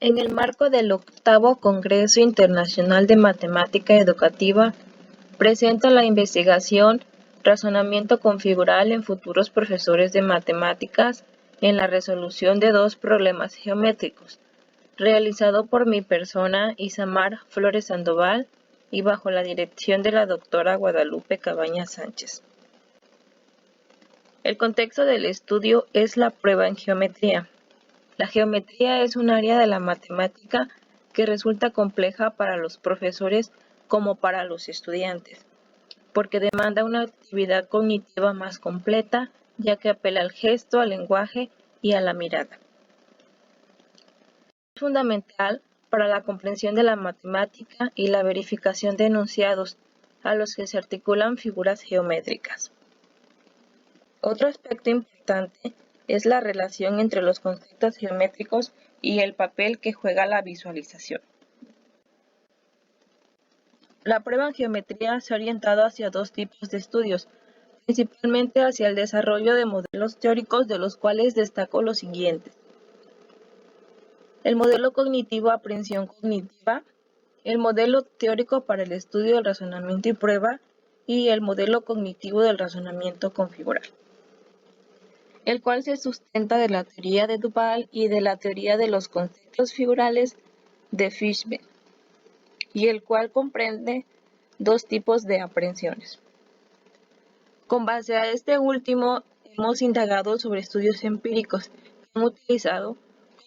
En el marco del octavo Congreso Internacional de Matemática Educativa, presento la investigación Razonamiento configural en futuros profesores de matemáticas en la resolución de dos problemas geométricos, realizado por mi persona Isamar Flores Sandoval y bajo la dirección de la doctora Guadalupe Cabañas Sánchez. El contexto del estudio es la prueba en geometría. La geometría es un área de la matemática que resulta compleja para los profesores como para los estudiantes, porque demanda una actividad cognitiva más completa, ya que apela al gesto, al lenguaje y a la mirada. Es fundamental para la comprensión de la matemática y la verificación de enunciados, a los que se articulan figuras geométricas. Otro aspecto importante es la relación entre los conceptos geométricos y el papel que juega la visualización. La prueba en geometría se ha orientado hacia dos tipos de estudios, principalmente hacia el desarrollo de modelos teóricos, de los cuales destaco los siguientes: el modelo cognitivo aprehensión cognitiva, el modelo teórico para el estudio del razonamiento y prueba, y el modelo cognitivo del razonamiento configural, el cual se sustenta de la teoría de Duval y de la teoría de los conceptos figurales de Fishman, y el cual comprende dos tipos de aprehensiones. Con base a este último, hemos indagado sobre estudios empíricos que han utilizado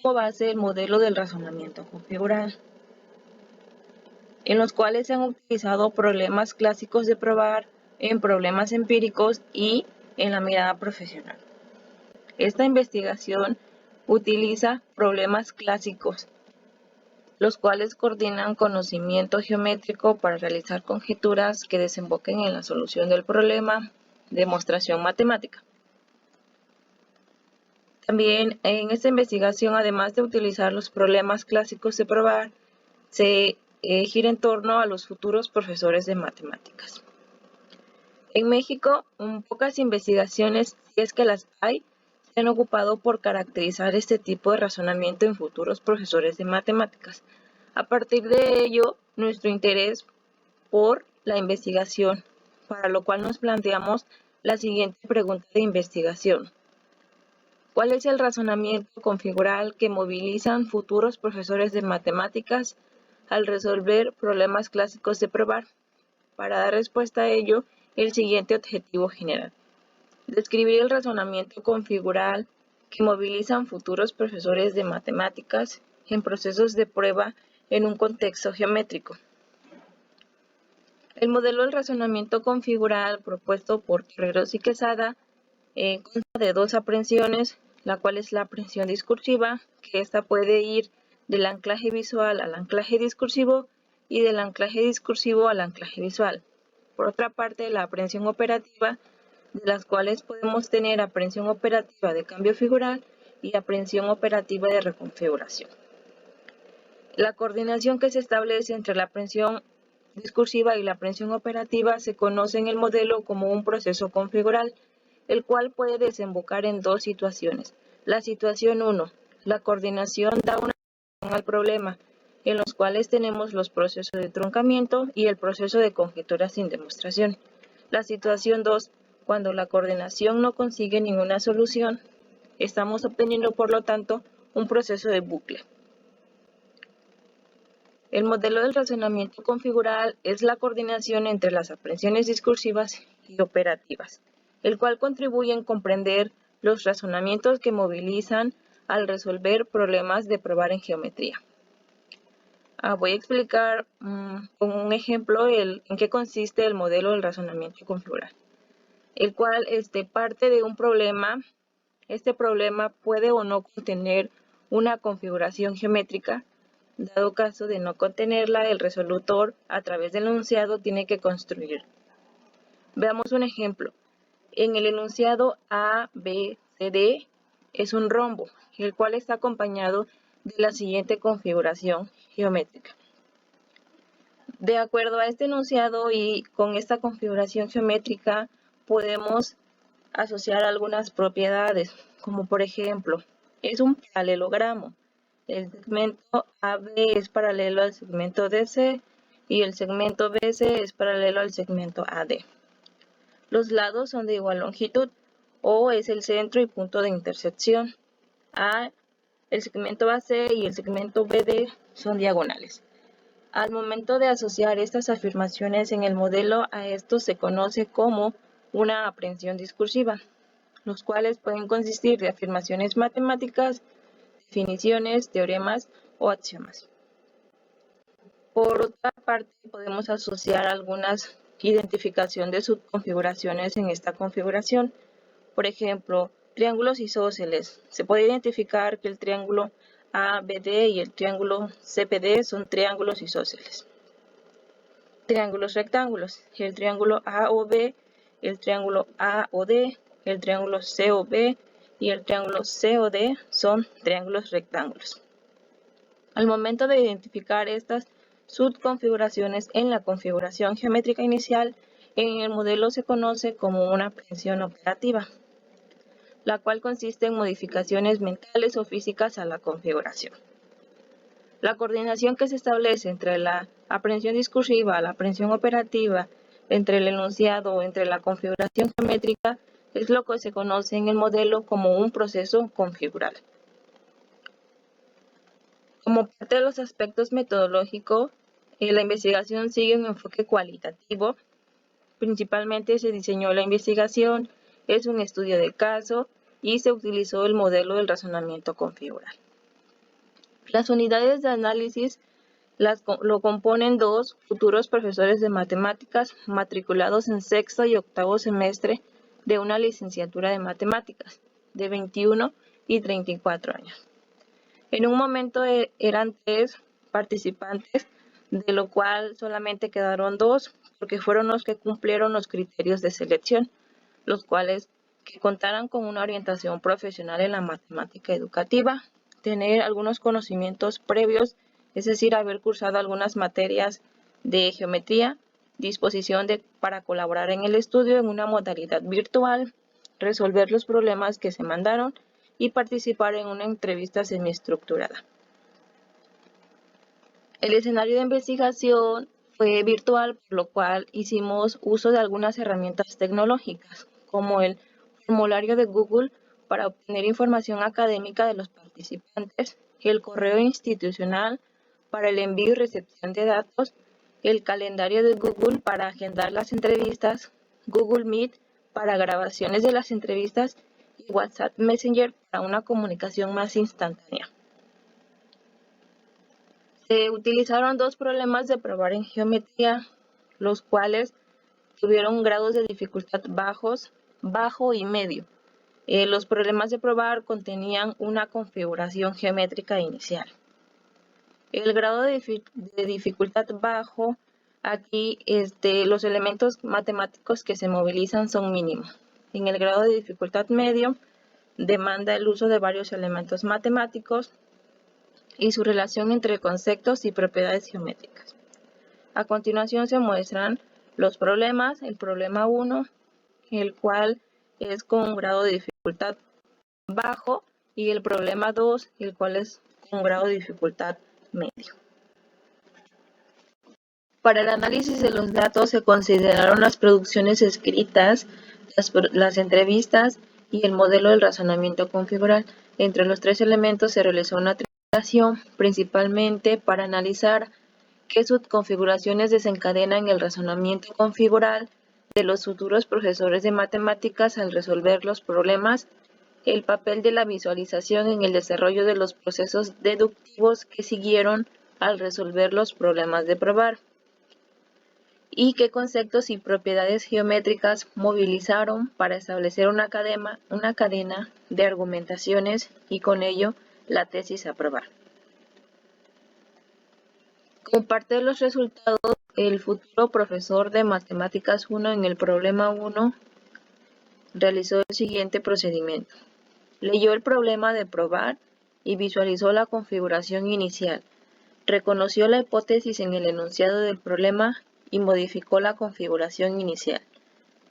como base el modelo del razonamiento configural, en los cuales se han utilizado problemas clásicos de probar en problemas empíricos y en la mirada profesional. Esta investigación utiliza problemas clásicos, los cuales coordinan conocimiento geométrico para realizar conjeturas que desemboquen en la solución del problema, demostración matemática. También en esta investigación, además de utilizar los problemas clásicos de probar, se gira en torno a los futuros profesores de matemáticas. En México, pocas investigaciones, si es que las hay, se han ocupado por caracterizar este tipo de razonamiento en futuros profesores de matemáticas. A partir de ello, nuestro interés por la investigación, para lo cual nos planteamos la siguiente pregunta de investigación: ¿cuál es el razonamiento configural que movilizan futuros profesores de matemáticas al resolver problemas clásicos de probar? Para dar respuesta a ello, el siguiente objetivo general: describir el razonamiento configural que movilizan futuros profesores de matemáticas en procesos de prueba en un contexto geométrico. El modelo del razonamiento configural propuesto por Terreros y Quesada consta de dos aprehensiones, la cual es la aprehensión discursiva, que ésta puede ir del anclaje visual al anclaje discursivo y del anclaje discursivo al anclaje visual. Por otra parte, la aprehensión operativa, de las cuales podemos tener aprehensión operativa de cambio figural y aprehensión operativa de reconfiguración. La coordinación que se establece entre la aprehensión discursiva y la aprehensión operativa se conoce en el modelo como un proceso configural, el cual puede desembocar en dos situaciones. La situación 1, la coordinación da una solución al problema, en los cuales tenemos los procesos de truncamiento y el proceso de conjetura sin demostración. La situación 2, cuando la coordinación no consigue ninguna solución, estamos obteniendo, por lo tanto, un proceso de bucle. El modelo del razonamiento configural es la coordinación entre las aprehensiones discursivas y operativas, el cual contribuye en comprender los razonamientos que movilizan al resolver problemas de probar en geometría. Voy a explicar con un ejemplo en qué consiste el modelo del razonamiento configural, el cual parte de un problema. Este problema puede o no contener una configuración geométrica. Dado caso de no contenerla, el resolutor, a través del enunciado, tiene que construir. Veamos un ejemplo. En el enunciado A, B, C, D es un rombo, el cual está acompañado de la siguiente configuración geométrica. De acuerdo a este enunciado y con esta configuración geométrica, podemos asociar algunas propiedades, como por ejemplo, es un paralelogramo. El segmento AB es paralelo al segmento DC y el segmento BC es paralelo al segmento AD. Los lados son de igual longitud. O es el centro y punto de intersección. El segmento AC y el segmento BD son diagonales. Al momento de asociar estas afirmaciones en el modelo, a esto se conoce como una aprehensión discursiva, los cuales pueden consistir de afirmaciones matemáticas, definiciones, teoremas o axiomas. Por otra parte, podemos asociar algunas identificación de subconfiguraciones en esta configuración. Por ejemplo, triángulos isósceles. Se puede identificar que el triángulo ABD y el triángulo CPD son triángulos isósceles. Triángulos rectángulos. El triángulo AOB, el triángulo AOD, el triángulo COB y el triángulo COD son triángulos rectángulos. Al momento de identificar estas subconfiguraciones en la configuración geométrica inicial, en el modelo se conoce como una aprehensión operativa, la cual consiste en modificaciones mentales o físicas a la configuración. La coordinación que se establece entre la aprehensión discursiva, la aprehensión operativa, entre el enunciado o entre la configuración geométrica es lo que se conoce en el modelo como un proceso configural. Como parte de los aspectos metodológicos, la investigación sigue un enfoque cualitativo. Principalmente se diseñó la investigación, es un estudio de caso y se utilizó el modelo del razonamiento configural. Las unidades de análisis lo componen dos futuros profesores de matemáticas matriculados en sexto y octavo semestre de una licenciatura de matemáticas de 21 y 34 años. En un momento eran 3 participantes, de lo cual solamente quedaron 2, porque fueron los que cumplieron los criterios de selección, los cuales que contaran con una orientación profesional en la matemática educativa, tener algunos conocimientos previos, es decir, haber cursado algunas materias de geometría, disposición para colaborar en el estudio en una modalidad virtual, resolver los problemas que se mandaron y participar en una entrevista semiestructurada. El escenario de investigación fue virtual, por lo cual hicimos uso de algunas herramientas tecnológicas, como el formulario de Google para obtener información académica de los participantes, el correo institucional para el envío y recepción de datos, el calendario de Google para agendar las entrevistas, Google Meet para grabaciones de las entrevistas y WhatsApp Messenger para una comunicación más instantánea. Se utilizaron 2 problemas de probar en geometría, los cuales tuvieron grados de dificultad bajo y medio. Los problemas de probar contenían una configuración geométrica inicial. El grado de dificultad bajo, aquí los elementos matemáticos que se movilizan son mínimos. En el grado de dificultad medio, demanda el uso de varios elementos matemáticos y su relación entre conceptos y propiedades geométricas. A continuación se muestran los problemas, el problema 1, el cual es con un grado de dificultad bajo, y el problema 2, el cual es con un grado de dificultad medio. Para el análisis de los datos se consideraron las producciones escritas, las entrevistas y el modelo del razonamiento configural. Entre los 3 elementos se realizó una triangulación, principalmente para analizar qué subconfiguraciones desencadenan el razonamiento configural de los futuros profesores de matemáticas al resolver los problemas, el papel de la visualización en el desarrollo de los procesos deductivos que siguieron al resolver los problemas de probar, y qué conceptos y propiedades geométricas movilizaron para establecer una cadena de argumentaciones y con ello la tesis a probar. Como parte de los resultados, el futuro profesor de Matemáticas 1 en el problema 1 realizó el siguiente procedimiento. Leyó el problema de probar y visualizó la configuración inicial. Reconoció la hipótesis en el enunciado del problema y modificó la configuración inicial.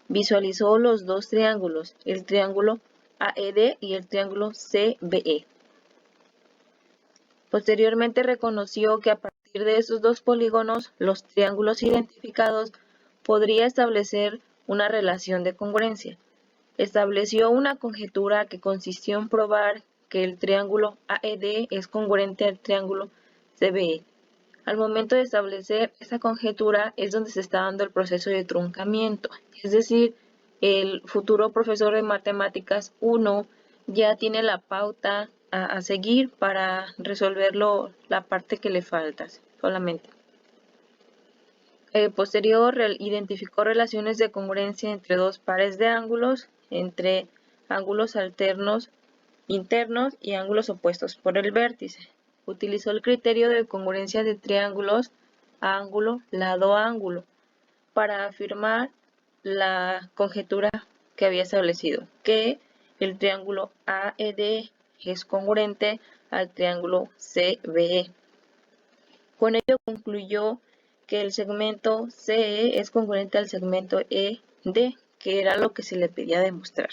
Visualizó los 2 triángulos, el triángulo AED y el triángulo CBE. Posteriormente reconoció que a partir de esos dos polígonos, los triángulos identificados, podría establecer una relación de congruencia. Estableció una conjetura que consistió en probar que el triángulo AED es congruente al triángulo CBE. Al momento de establecer esta conjetura es donde se está dando el proceso de truncamiento, es decir, el futuro profesor de matemáticas 1 ya tiene la pauta a seguir para resolverlo, la parte que le falta solamente. Posterior identificó relaciones de congruencia entre dos pares de ángulos, entre ángulos alternos internos y ángulos opuestos por el vértice. Utilizó el criterio de congruencia de triángulos ángulo, lado, ángulo para afirmar la conjetura que había establecido, que el triángulo AED es congruente al triángulo CBE. Con ello concluyó que el segmento CE es congruente al segmento ED, que era lo que se le pedía demostrar.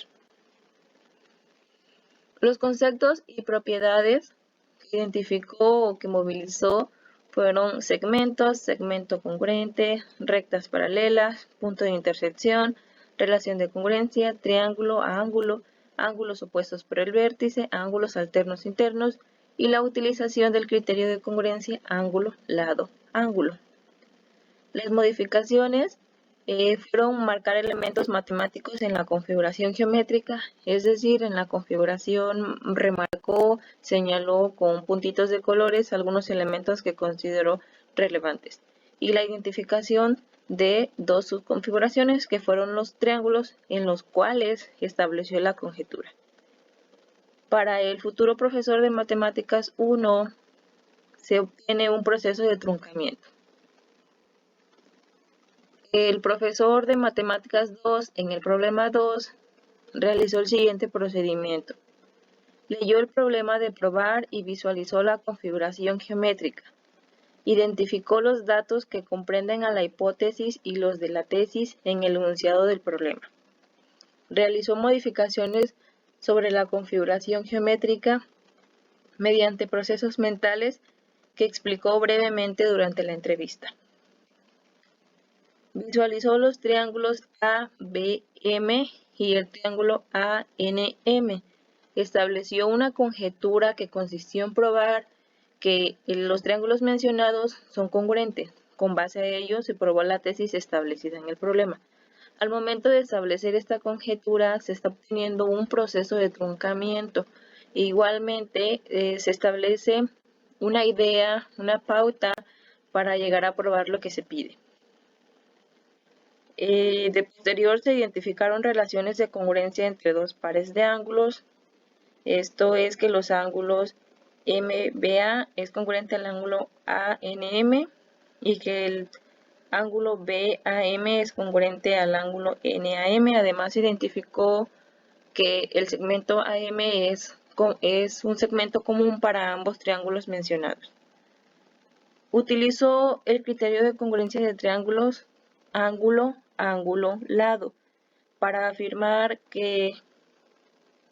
Los conceptos y propiedades que identificó o que movilizó fueron segmentos, segmento congruente, rectas paralelas, punto de intersección, relación de congruencia, triángulo a ángulo, ángulos opuestos por el vértice, ángulos alternos internos y la utilización del criterio de congruencia ángulo, lado, ángulo. Las modificaciones fueron marcar elementos matemáticos en la configuración geométrica, es decir, en la configuración remarcó, señaló con puntitos de colores algunos elementos que consideró relevantes, y la identificación de dos subconfiguraciones que fueron los triángulos en los cuales estableció la conjetura. Para el futuro profesor de matemáticas 1 se obtiene un proceso de truncamiento. El profesor de matemáticas 2 en el problema 2 realizó el siguiente procedimiento. Leyó el problema de probar y visualizó la configuración geométrica. Identificó los datos que comprenden a la hipótesis y los de la tesis en el enunciado del problema. Realizó modificaciones sobre la configuración geométrica mediante procesos mentales que explicó brevemente durante la entrevista. Visualizó los triángulos ABM y el triángulo ANM. Estableció una conjetura que consistió en probar que los triángulos mencionados son congruentes. Con base a ello se probó la tesis establecida en el problema. Al momento de establecer esta conjetura se está obteniendo un proceso de truncamiento. Igualmente se establece una idea, una pauta para llegar a probar lo que se pide. De posterior se identificaron relaciones de congruencia entre dos pares de ángulos. Esto es que los ángulos MBA es congruente al ángulo ANM y que el ángulo BAM es congruente al ángulo NAM. Además se identificó que el segmento AM es un segmento común para ambos triángulos mencionados. Utilizó el criterio de congruencia de triángulos ángulo, ángulo, lado, para afirmar que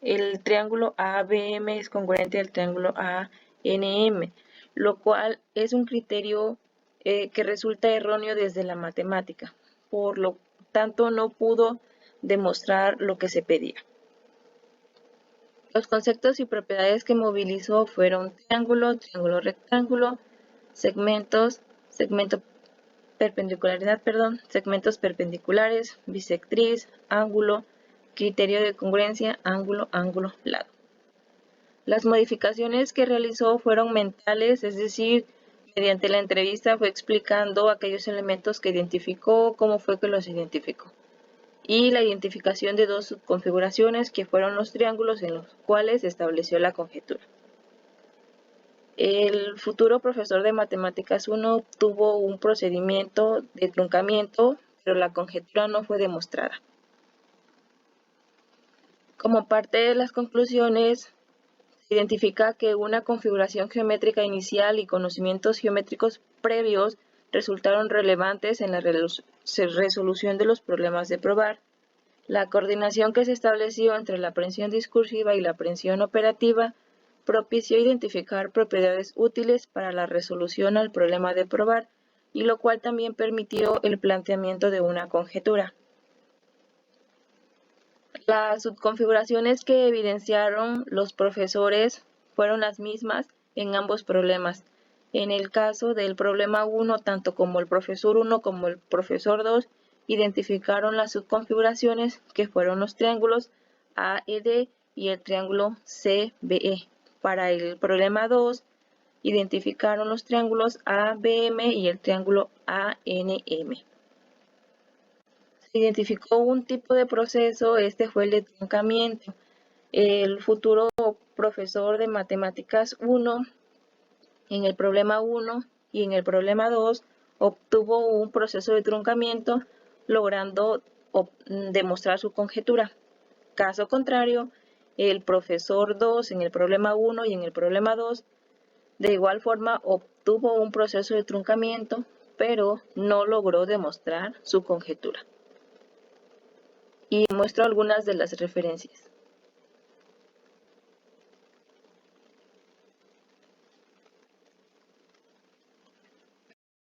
el triángulo ABM es congruente al triángulo ANM, lo cual es un criterio que resulta erróneo desde la matemática, por lo tanto no pudo demostrar lo que se pedía. Los conceptos y propiedades que movilizó fueron triángulo, triángulo rectángulo, segmentos, segmentos perpendiculares, bisectriz, ángulo, criterio de congruencia, ángulo, ángulo, lado. Las modificaciones que realizó fueron mentales, es decir, mediante la entrevista fue explicando aquellos elementos que identificó, cómo fue que los identificó. Y la identificación de dos subconfiguraciones que fueron los triángulos en los cuales se estableció la conjetura. El futuro profesor de matemáticas 1 tuvo un procedimiento de truncamiento, pero la conjetura no fue demostrada. Como parte de las conclusiones, se identifica que una configuración geométrica inicial y conocimientos geométricos previos resultaron relevantes en la resolución de los problemas de probar. La coordinación que se estableció entre la aprehensión discursiva y la aprehensión operativa propició identificar propiedades útiles para la resolución al problema de probar, y lo cual también permitió el planteamiento de una conjetura. Las subconfiguraciones que evidenciaron los profesores fueron las mismas en ambos problemas. En el caso del problema 1, tanto como el profesor 1 como el profesor 2 identificaron las subconfiguraciones que fueron los triángulos AED y el triángulo CBE. Para el problema 2, identificaron los triángulos ABM y el triángulo ANM. Se identificó un tipo de proceso, este fue el de truncamiento. El futuro profesor de Matemáticas 1, en el problema 1 y en el problema 2, obtuvo un proceso de truncamiento, logrando demostrar su conjetura. Caso contrario, el profesor 2 en el problema 1 y en el problema 2, de igual forma obtuvo un proceso de truncamiento, pero no logró demostrar su conjetura. Y muestro algunas de las referencias.